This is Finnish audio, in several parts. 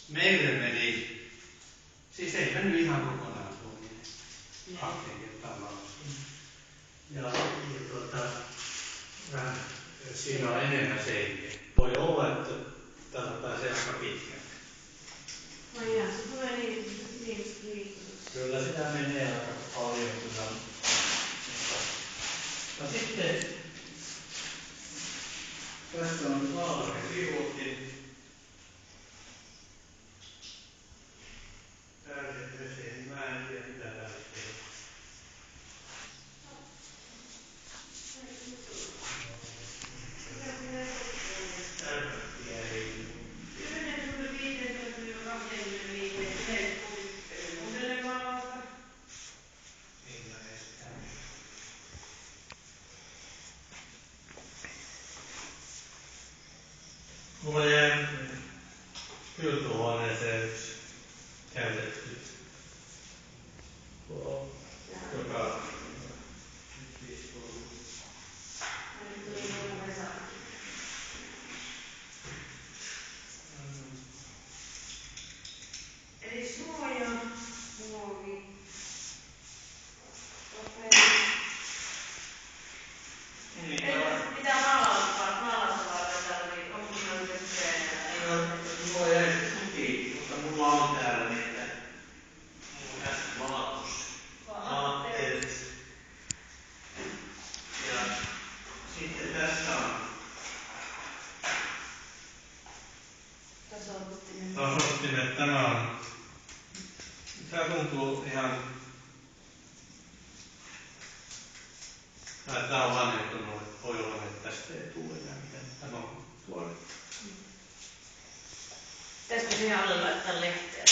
meille meni, siis ei mennyt ihan kokonaan tuominen. 2 kertaa lausuma. Ja siinä on enemmän seiniä. Voi olla, että täällä pääsee aika pitkälle. No ihan se tulee niin liikkutuksi. Kyllä sitä menee aika paljon kyllä. No sitten tässä on Maalarin sivukin. Mä en tiedä mitä täällä tehdään. Mulla jäi kylpyhuoneeseen yksi käytetty joka eli suoja, muovi, paperi. Mitä maalausta varten täällä, niin onko sinulla nyt mulla jäi se tuki, mutta mulla on täällä niitä vaatteet. Ja sitten tässä on tasoittimet. Tämä tuntuu ihan, tämä on vanhentunut, että voi olla, että tästä ei tule enää mitään. Tämä on tuolla. Pitäisikö siihen alle laittaa lehteä?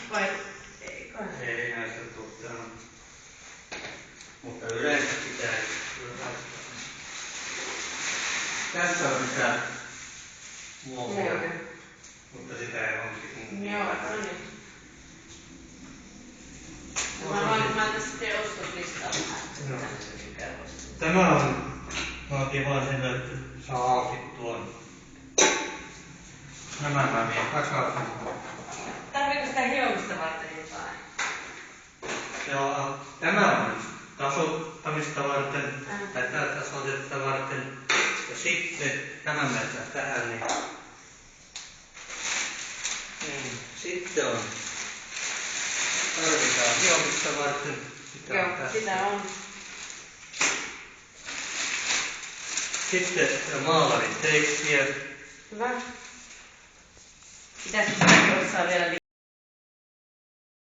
Vai ei kai? Ei näistä tule. Mutta yleensä pitää laittaa. Tässä on sitä muovia, mutta sitä ei onkin. Joo, no niin. Mä sitten ostoslistaa vähän. Tämä on, vaatii vaan sen, että saa auki tuon. Nämä mä vien takaisin. Tarviiko sitä hiomista varten jotain? Joo, tämä on tasoittamista varten, tai tasoitetta varten. Ja sitten tämä mennään tähän. Niin. Sitten on, tarvitaan hiomista varten. Joo, sitä on. Sitten maalarin tekstiä. Hyvä. Pitäisikö sitä jossain vielä